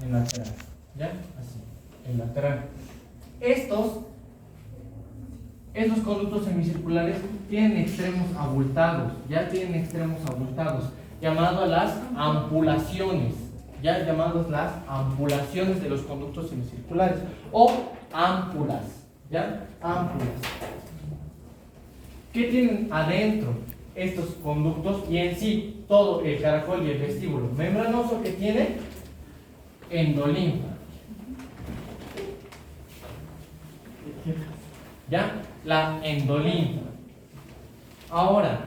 en lateral, ¿ya? Así, en lateral. Estos conductos semicirculares tienen extremos abultados, ya tienen extremos abultados, llamados las ampulaciones, ya llamados las ampulaciones de los conductos semicirculares, o ámpulas, ¿ya? Ámpulas. ¿Qué tienen adentro estos conductos? Y en sí, todo el caracol y el vestíbulo membranoso que tiene endolinfa. ¿Ya? La endolinfa. Ahora,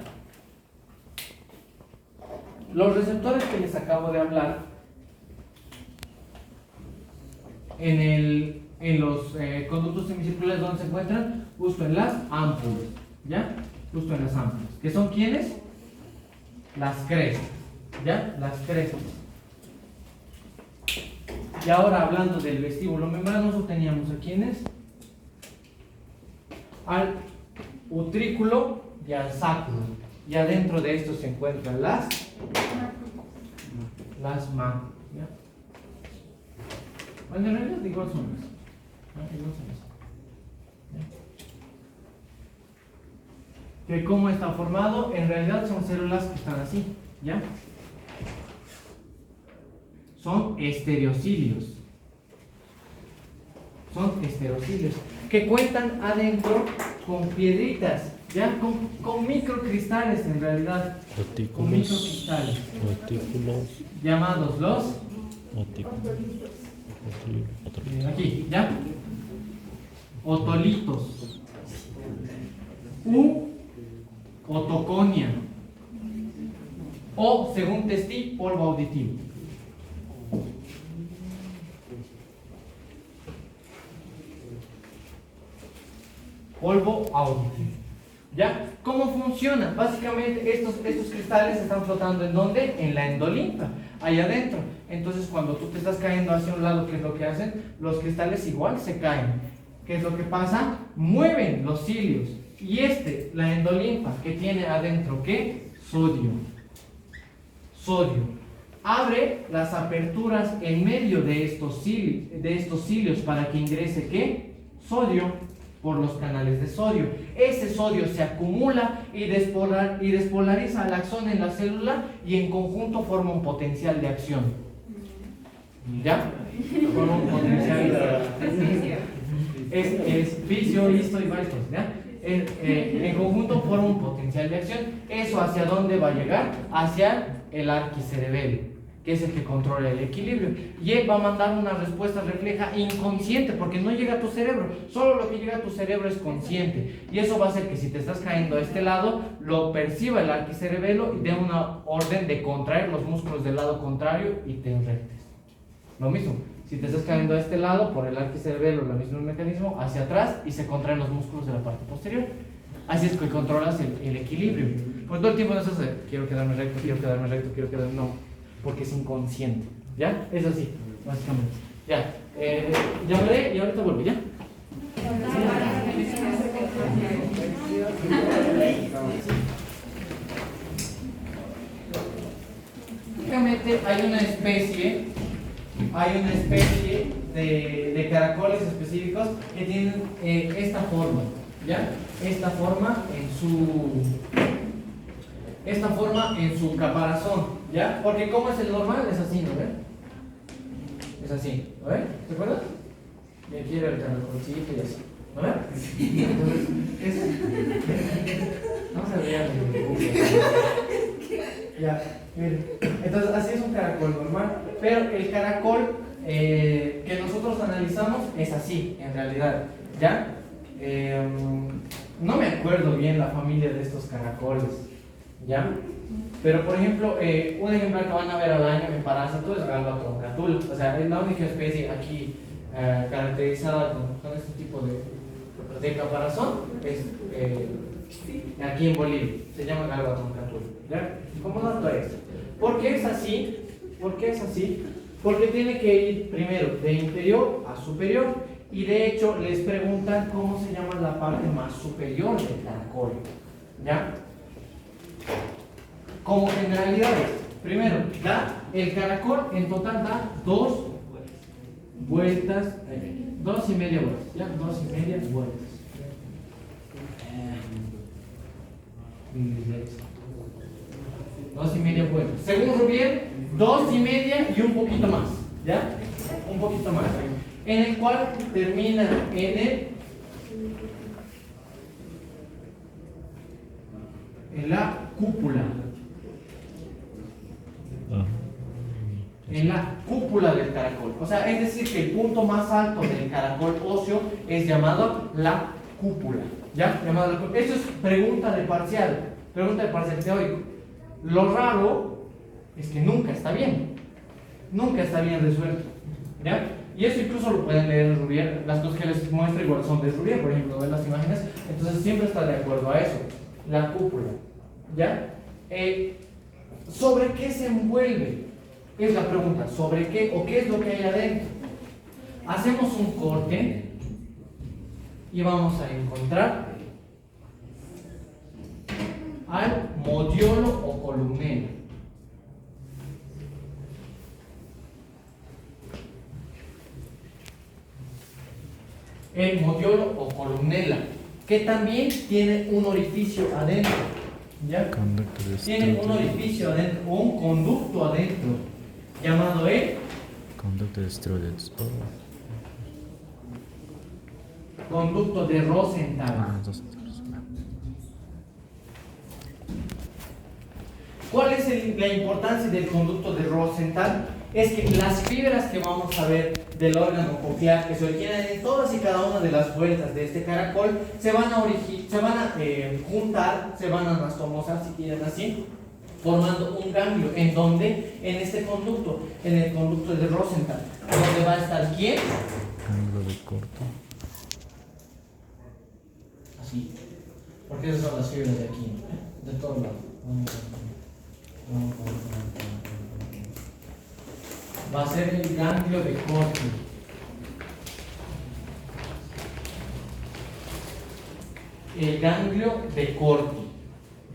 los receptores que les acabo de hablar en los conductos semicirculares, ¿dónde se encuentran? Justo en las ámpulas, ¿ya? Justo en las ámpulas. ¿Que son quiénes? Las crestas, ¿ya? Las crestas. Y ahora, hablando del vestíbulo membranoso, teníamos a quiénes? Al utrículo y al sáculo. Y adentro de esto se encuentran las máculas, ¿ya? Bueno, en realidad igual son las. Igual son las. ¿Que cómo está formado? En realidad son células que están así, ¿ya? Son estereocilios. Son estereocilios que cuentan adentro con piedritas, ¿ya? Con microcristales en realidad. Con microcristales. Llamados los aquí, ¿ya? Otolitos. Otoconia. O, según Testi, polvo auditivo. Polvo auditivo. ¿Ya? ¿Cómo funciona? Básicamente estos cristales están flotando ¿en dónde? En la endolinfa, ahí adentro. Entonces cuando tú te estás cayendo hacia un lado, ¿qué es lo que hacen? Los cristales igual se caen. ¿Qué es lo que pasa? Mueven los cilios. Y la endolinfa, que tiene adentro, ¿qué? Sodio. Sodio. Abre las aperturas en medio de estos cilios para que ingrese, ¿qué? Sodio por los canales de sodio. Ese sodio se acumula y despolariza al axón en la célula y en conjunto forma un potencial de acción. ¿Ya? Forma un potencial de acción. Es fisio, histo y varios, ¿ya? En conjunto forma un potencial de acción. ¿Eso hacia dónde va a llegar? Hacia el arquicerebelo, que es el que controla el equilibrio. Y él va a mandar una respuesta refleja inconsciente, porque no llega a tu cerebro. Solo lo que llega a tu cerebro es consciente. Y eso va a hacer que si te estás cayendo a este lado, lo perciba el arquicerebelo y dé una orden de contraer los músculos del lado contrario y te enrectes. Lo mismo. Si te estás cayendo a este lado, por el arquicerebelo, el mismo mecanismo, hacia atrás y se contraen los músculos de la parte posterior. Así es que controlas el equilibrio. Por todo el tiempo no estás quiero quedarme recto, quiero quedarme recto, quiero quedarme... No, porque es inconsciente. ¿Ya? Es así, básicamente. Ya. Llamaré y ahorita vuelvo, ¿ya? Básicamente hay una especie de caracoles específicos que tienen esta forma, ¿ya? Esta forma en su caparazón, ¿ya? Porque como es el normal, es así, ¿no ven? Es así, ¿no ven? ¿Se acuerdan? Y aquí era el caracolcito y así, ¿no ven? Entonces, no se veía ya, miren. Entonces, así es un caracol normal, pero el caracol que nosotros analizamos es así, en realidad, ¿ya? No me acuerdo bien la familia de estos caracoles, ¿ya? Pero, por ejemplo, un ejemplar que van a ver al año en parásito es Galbatroncatul, o sea, es la única especie aquí caracterizada con este tipo de caparazón, es aquí en Bolivia, se llama Galbatroncatul, ¿ya? Como dato extra. ¿Por qué es así? ¿Por qué es así? Porque tiene que ir primero de inferior a superior. Y de hecho les preguntan cómo se llama la parte más superior del caracol. ¿Ya? Como generalidades. Primero, el caracol en total da dos vueltas, 2,5 vueltas, ¿ya? 2,5 vueltas. Dos y media vueltas. Según Rubier, 2,5 y un poquito más, ¿ya? Un poquito más. En el cual termina en la cúpula. En la cúpula del caracol. O sea, es decir, que el punto más alto del caracol óseo es llamado la cúpula. ¿Ya? Llamado la cúpula. Eso es pregunta de parcial. Pregunta de parcial teórico. Lo raro es que nunca está bien. Nunca está bien resuelto. ¿Ya? Y eso incluso lo pueden leer en Rubier. Las cosas que les muestra igual son de Rubier, por ejemplo, ven las imágenes. Entonces siempre está de acuerdo a eso. La cúpula. ¿Ya? ¿Sobre qué se envuelve? Es la pregunta, ¿sobre qué o qué es lo que hay adentro? Hacemos un corte y vamos a encontrar al modiolo o columela. El modiolo o columela, que también tiene un orificio adentro. ¿Ya? Tiene un orificio adentro o un conducto adentro llamado el conducto de Strudels. Conducto de Rosenthal. ¿Cuál es la importancia del conducto de Rosenthal? Es que las fibras que vamos a ver del órgano coclear, que se originan en todas y cada una de las vueltas de este caracol, se van a juntar, se van a anastomosar, si quieren así, formando un ganglio. ¿En dónde? En este conducto, en el conducto de Rosenthal. ¿Dónde va a estar quién? Ganglio de corto. Así. Porque esas son las fibras de aquí, ¿no? De todos lados. Va a ser el ganglio de Corti. El ganglio de Corti,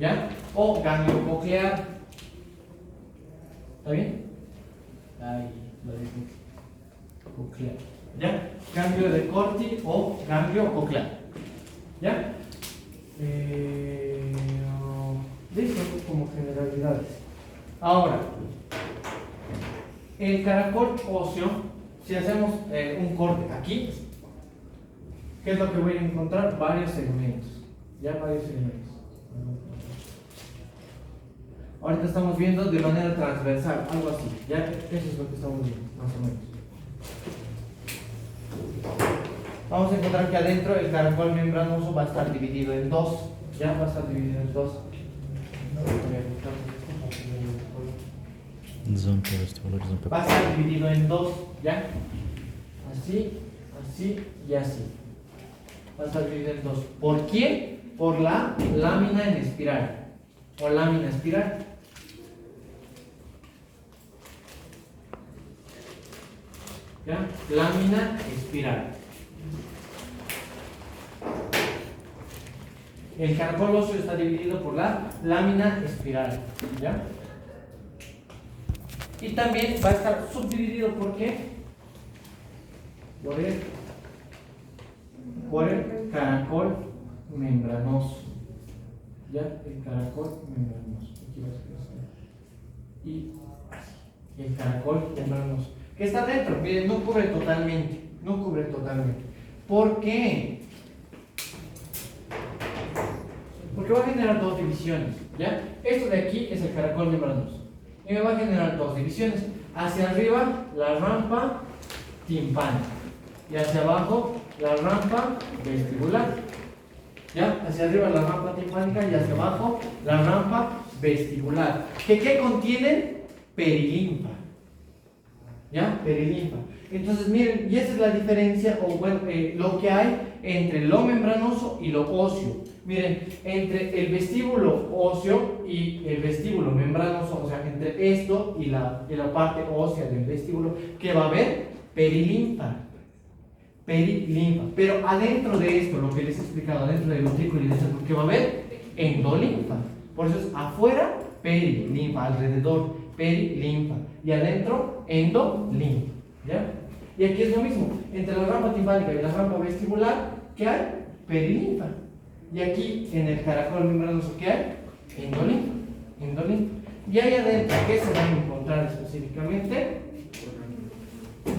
¿ya? O ganglio coclear. ¿Está bien? Ahí lo dije. Coclear. ¿Ya? Ganglio de Corti o ganglio coclear. ¿Ya? Listo, como generalidades. Ahora, el caracol óseo, si hacemos un corte aquí, ¿qué es lo que voy a encontrar? Varios segmentos. Ya varios segmentos. Ahorita estamos viendo de manera transversal, algo así. Ya, eso es lo que estamos viendo, más o menos. Vamos a encontrar que adentro el caracol membranoso va a estar dividido en dos. Ya va a estar dividido en dos. Va a estar dividido en dos, ¿ya? Así, así y así. Va a estar dividido en dos. ¿Por qué? Por la lámina en espiral. O lámina espiral. ¿Ya? Lámina espiral. El caracol óseo está dividido por la lámina espiral. ¿Ya? Y también va a estar subdividido, ¿por qué? Por el caracol membranoso. ¿Ya? El caracol membranoso. Aquí va a ser así. Y así. El caracol membranoso. Que está dentro, miren, no cubre totalmente. No cubre totalmente. ¿Por qué? Porque va a generar dos divisiones. ¿Ya? Esto de aquí es el caracol membranoso. Y me va a generar dos divisiones. Hacia arriba, la rampa timpánica. Y hacia abajo, la rampa vestibular. ¿Ya? Hacia arriba la rampa timpánica y hacia abajo la rampa vestibular. ¿Qué contienen? Perilinfa. ¿Ya? Perilinfa. Entonces, miren, y esa es la diferencia, o bueno, lo que hay entre lo membranoso y lo óseo. Miren, entre el vestíbulo óseo y el vestíbulo membranoso, o sea, entre esto y la parte ósea del vestíbulo, ¿qué va a haber? Perilinfa. Perilinfa. Pero adentro de esto, lo que les he explicado, adentro del utrículo y de esto, ¿qué va a haber? Endolinfa. Por eso es afuera, perilinfa, alrededor, perilinfa. Y adentro, endolinfa. ¿Ya? Y aquí es lo mismo, entre la rampa timpánica y la rampa vestibular, ¿qué hay? Perilinfa. Y aquí en el caracol membranoso, ¿qué hay? Endolinfa. Endolinfa. Y ahí adentro, ¿qué se va a encontrar específicamente?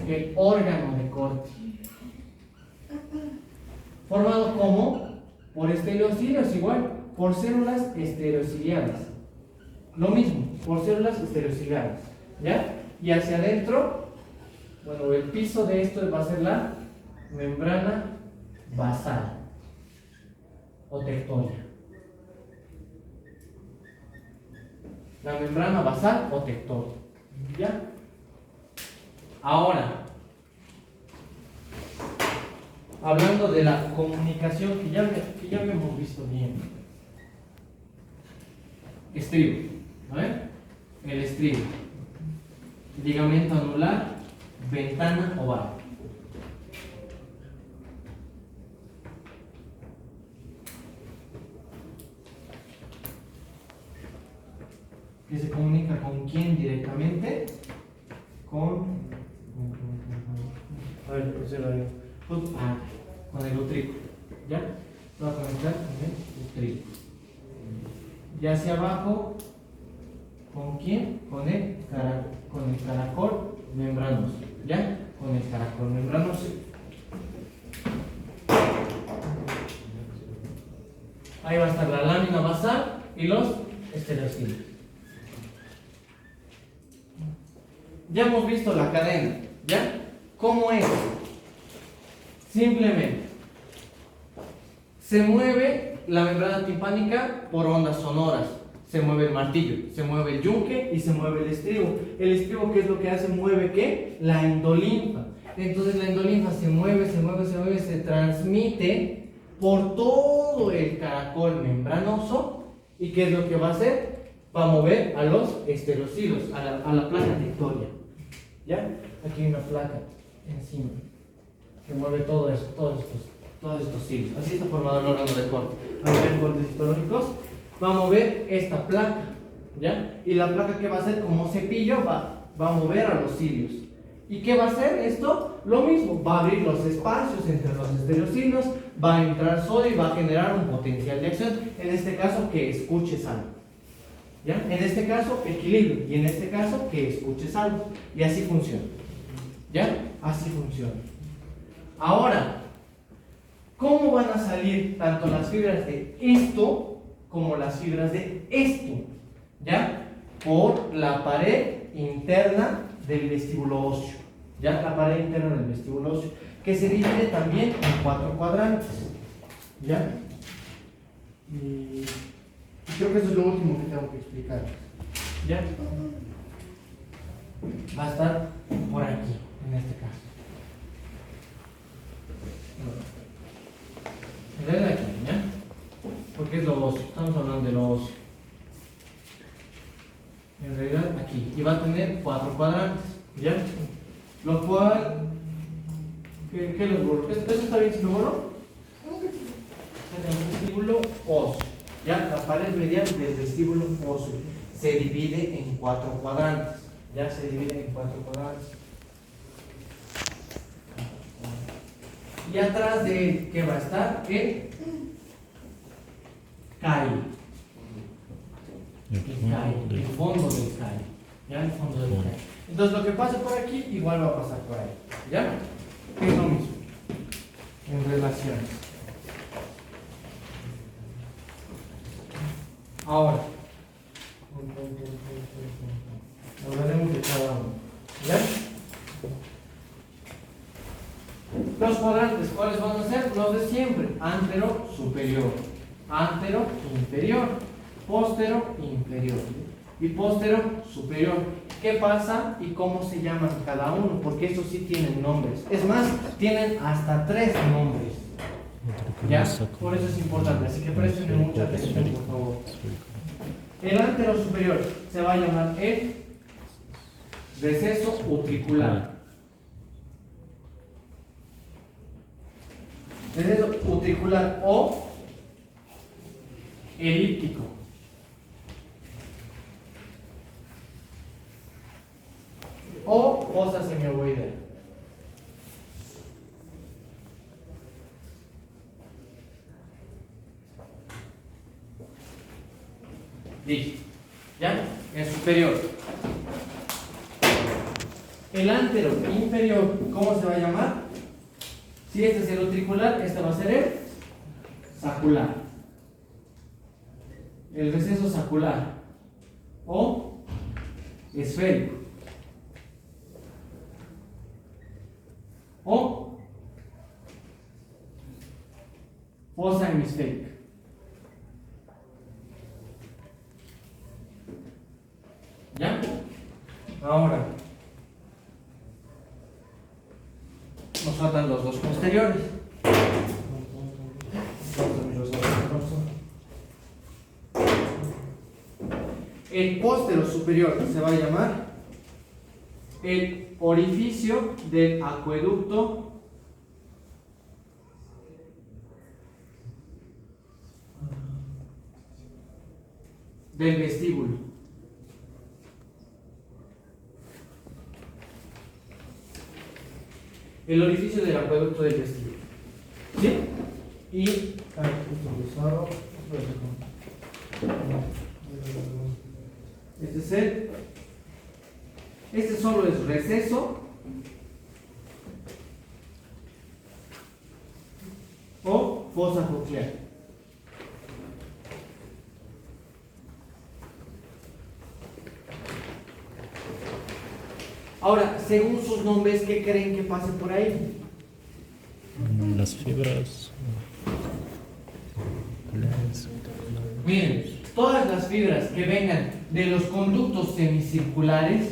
El órgano de corte. Formado como por estereocilios, igual, por células estereociliadas. Lo mismo, por células estereociliadas. ¿Ya? Y hacia adentro, bueno, el piso de esto va a ser la membrana basal o tectonia. La membrana basal o tectonia. ¿Ya? Ahora, hablando de la comunicación que ya hemos visto bien. Estribo, ¿vale? El estribo. Ligamento anular, ventana oval. ¿Que se comunica con quién directamente? A ver, con el utrículo. ¿Ya? Lo voy a conectar con el utrículo. Y hacia abajo, ¿con quién? Con el caracol membranoso. ¿Ya? Con el caracol membranoso. Ahí va a estar la lámina basal y los estereocilios. Ya hemos visto la cadena. ¿Ya? ¿Cómo es? Simplemente se mueve la membrana timpánica por ondas sonoras. Se mueve el martillo, se mueve el yunque y se mueve el estribo. El estribo, ¿qué es lo que hace? Mueve ¿qué? La endolinfa. Entonces la endolinfa se mueve, se transmite por todo el caracol membranoso. ¿Y qué es lo que va a hacer? Va a mover a los estereocilios, a la placa tectonia. ¿Ya? Aquí hay una placa encima que mueve todo eso, todos estos hilos. Así está formado el órgano de corte. A nivel cortes histológicos va a mover esta placa, ¿ya? Y la placa, ¿qué va a hacer? Como cepillo va a mover a los cilios. ¿Y qué va a hacer esto? Lo mismo, va a abrir los espacios entre los estereocilios, va a entrar sodio y va a generar un potencial de acción. En este caso, que escuches algo. ¿Ya? En este caso, equilibrio. Y en este caso, que escuches algo. Y así funciona. ¿Ya? Así funciona. Ahora, ¿cómo van a salir tanto las fibras de esto como las fibras de esto? ¿Ya? Por la pared interna del vestíbulo óseo. ¿Ya? La pared interna del vestíbulo óseo, que se divide también en 4 cuadrantes. ¿Ya? Y creo que eso es lo último que tengo que explicar. ¿Ya? Va a estar por aquí, en este caso. Ven aquí, ¿ya? Porque es lo óseo, estamos hablando de lo óseo. En realidad aquí, y va a tener 4 cuadrantes, ¿ya? Lo cual, ¿qué los borro? ¿Eso está bien si lo borro? El vestíbulo óseo, ¿ya? La pared medial del vestíbulo óseo se divide en 4 cuadrantes, ¿ya? Se divide en 4 cuadrantes. Y atrás de él, ¿qué va a estar? El callo. El fondo del callo. ¿Ya? El fondo del callo. Entonces lo que pasa por aquí, igual va a pasar por ahí. ¿Ya? Es lo mismo. En relaciones. Ahora. Hablaremos de cada uno. ¿Ya? Los cuadrantes, ¿cuáles van a ser? Los de siempre. Antero, superior. Antero, inferior. Póstero, inferior. Y póstero, superior. ¿Qué pasa y cómo se llaman cada uno? Porque estos sí tienen nombres. Es más, tienen hasta 3 nombres. ¿Ya? Por eso es importante. Así que presten mucha atención, por favor. El antero superior se va a llamar el receso utricular. Receso utricular o elíptico. O fosa semiovoidea. Listo. ¿Ya? El superior. El antero inferior, ¿cómo se va a llamar? Si este es el utricular, este va a ser el sacular. El receso sacular o esférico o fosa hemisférica. ¿Ya? Ahora nos faltan los dos posteriores. El póstero superior se va a llamar el orificio del acueducto del vestíbulo. El orificio del acueducto del vestíbulo. ¿Sí? Y este solo es receso o fosa coclear. Ahora, según sus nombres, ¿qué creen que pase por ahí? Las fibras. Miren, todas las fibras que vengan de los conductos semicirculares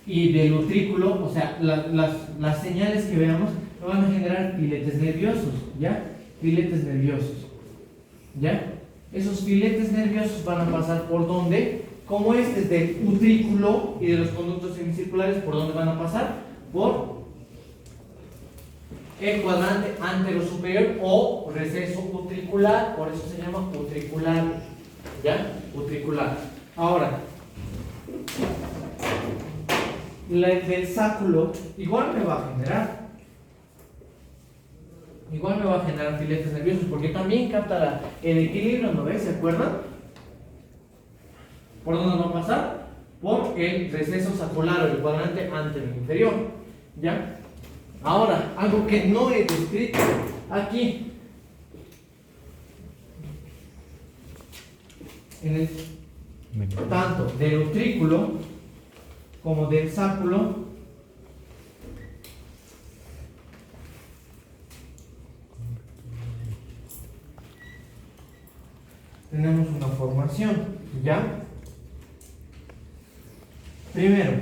y del utrículo, o sea, las señales que veamos, van a generar filetes nerviosos, ¿ya? Filetes nerviosos, ¿ya? Esos filetes nerviosos van a pasar por donde, como este es del utrículo y de los conductos semicirculares, ¿por dónde van a pasar? Por el cuadrante antero superior o receso utricular, por eso se llama utricular, ¿ya? Utricular. Ahora, del sáculo igual me va a generar filetes nerviosos, porque también capta el equilibrio, ¿no ves? ¿Se acuerdan? ¿Por dónde va a pasar? Por el receso sacular o el cuadrante antero inferior, ¿ya? Ahora, algo que no he descrito aquí, tanto del utrículo como del sáculo, tenemos una formación, ¿ya? Primero,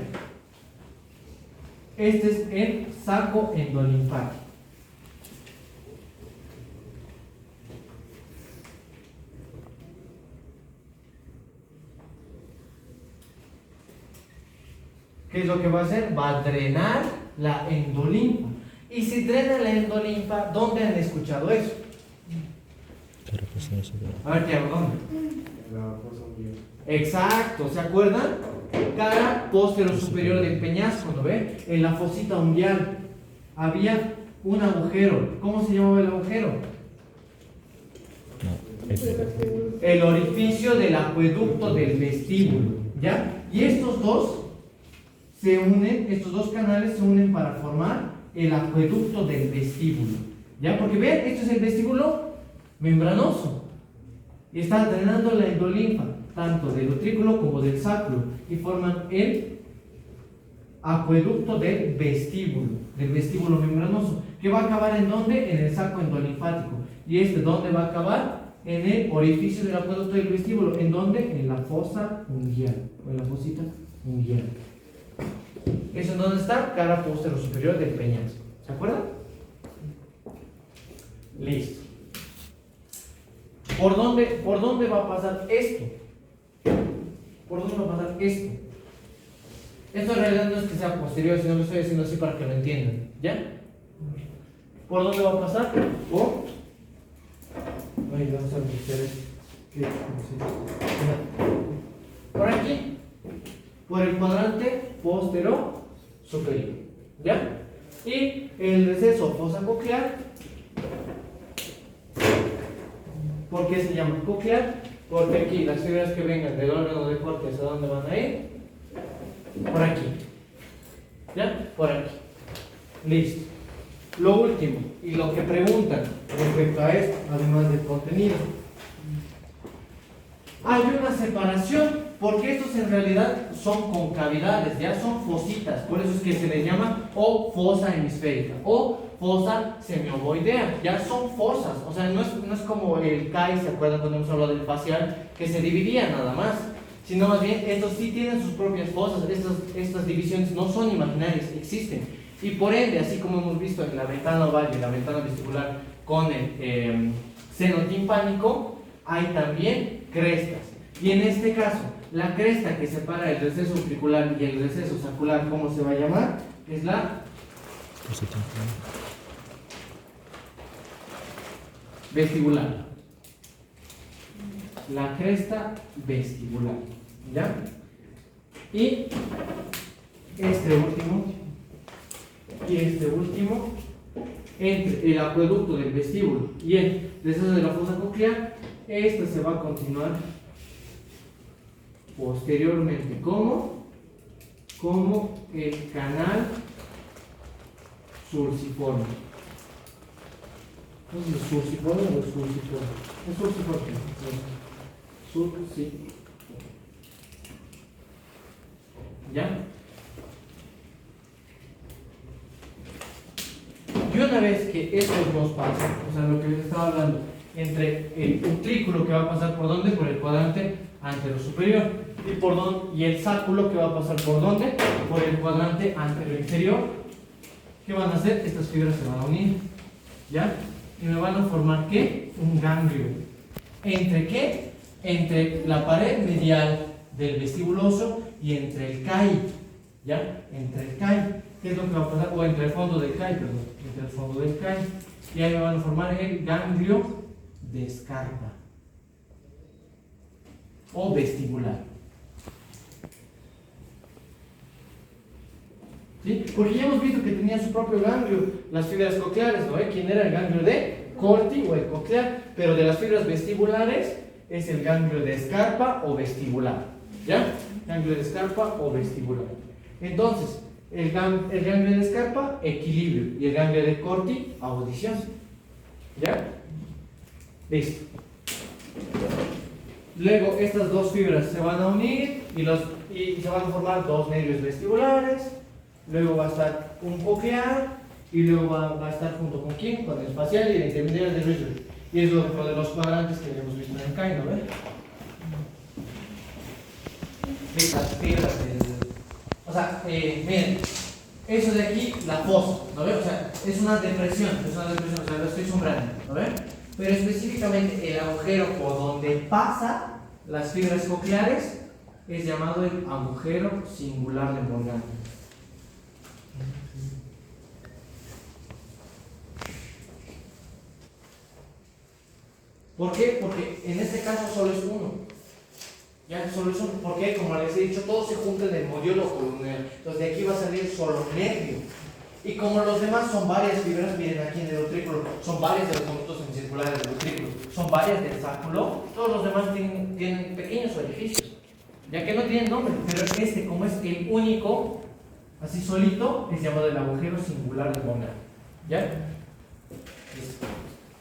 este es el saco endolinfático. ¿Qué es lo que va a hacer? Va a drenar la endolinfa. Y si drena la endolinfa, ¿dónde han escuchado eso? A ver, Tiago, ¿dónde? Exacto, ¿se acuerdan? Cara póstero superior del peñasco, ¿no ve? En la fosita unguial había un agujero. ¿Cómo se llamaba el agujero? El orificio del acueducto del vestíbulo, ¿ya? Y estos dos se unen, estos dos canales se unen para formar el acueducto del vestíbulo, ¿ya? Porque vean, esto es el vestíbulo membranoso y está drenando la endolinfa tanto del utrículo como del sáculo y forman el acueducto del vestíbulo membranoso, que va a acabar ¿en dónde? En el saco endolinfático. ¿Y este dónde va a acabar? En el orificio del acueducto del vestíbulo. ¿En dónde? En la fosa unguial o en la fosita unguial. ¿Eso en dónde está? Cara póstero superior del peñasco. ¿Se acuerdan? Listo. ¿Por dónde va a pasar esto? ¿Por dónde va a pasar esto? Esto en realidad no es que sea posterior, sino que lo estoy haciendo así para que lo entiendan. ¿Ya? ¿Por dónde va a pasar? Por aquí. Por el cuadrante póstero superior. ¿Ya? Y el receso fosa coclear. ¿Por qué se llama coclear? Porque aquí las fibras que vengan del órgano de corte, ¿a dónde van a ir? Por aquí. ¿Ya? Por aquí. Listo. Lo último, y lo que preguntan respecto a esto, además del contenido. Hay una separación, porque estos en realidad son concavidades, ya son fositas, por eso es que se les llama o fosa hemisférica o fosa semiovoidea, ya son fosas, o sea, no es como el CAI, ¿se acuerdan cuando hemos hablado del facial? Que se dividía nada más, sino más bien estos sí tienen sus propias fosas, estas divisiones no son imaginarias, existen, y por ende, así como hemos visto en la ventana oval y la ventana vestibular con el seno timpánico, hay también crestas, y en este caso, la cresta que separa el receso auricular y el receso saccular, ¿cómo se va a llamar? Es la vestibular. La cresta vestibular. ¿Ya? Y este último, entre el acueducto del vestíbulo y el receso de la fosa coclear, este se va a continuar posteriormente como el canal surciforme. ¿Es surciforme o es surciforme? Es surciforme. Surciforme. ¿Ya? Y una vez que estos dos pasan, o sea, lo que les estaba hablando, entre el utrículo que va a pasar por dónde, por el cuadrante antero superior, y el sáculo que va a pasar por dónde, por el cuadrante antero inferior, ¿qué van a hacer? Estas fibras se van a unir, ¿ya? Y me van a formar, ¿qué? Un ganglio. ¿Entre qué? Entre la pared medial del vestibuloso y entre el CAI, ¿ya? Entre el CAI, ¿qué es lo que va a pasar? O entre el fondo del CAI, perdón, entre el fondo del CAI, y ahí me van a formar el ganglio de Scarpa o vestibular. ¿Sí? Porque ya hemos visto que tenía su propio ganglio, las fibras cocleares, ¿no? ¿Quién era el ganglio de Corti o el coclear? Pero de las fibras vestibulares es el ganglio de Scarpa o vestibular. ¿Ya? Ganglio de Scarpa o vestibular. Entonces, el ganglio de Scarpa, equilibrio, y el ganglio de Corti, audición. ¿Ya? Listo. Luego estas dos fibras se van a unir y se van a formar dos nervios vestibulares. Luego va a estar un coclear y luego va a estar junto con quién, con el facial y el intermediario de Richard. Y es lo de los cuadrantes que hemos visto en el CAI, ¿no ves? Estas fibras, o sea, miren, eso de aquí, la fosa, ¿no ves? O sea, es una depresión, o sea, lo estoy sombrando, ¿no ves? Pero específicamente el agujero por donde pasa las fibras cocleares es llamado el agujero singular de Morgana. ¿Por qué? Porque en este caso solo es uno. Ya, solo es uno. ¿Por qué? Como les he dicho, todos se juntan en el modiolo columnar. Entonces de aquí va a salir solo nervio. Y como los demás son varias fibras, miren aquí en el utrículo, son varias de los conductos semicirculares del utrículo, son varias del sáculo, todos los demás tienen pequeños orificios, ya que no tienen nombre, pero este, como es el único, así solito, es llamado el agujero singular de Morgana. ¿Ya?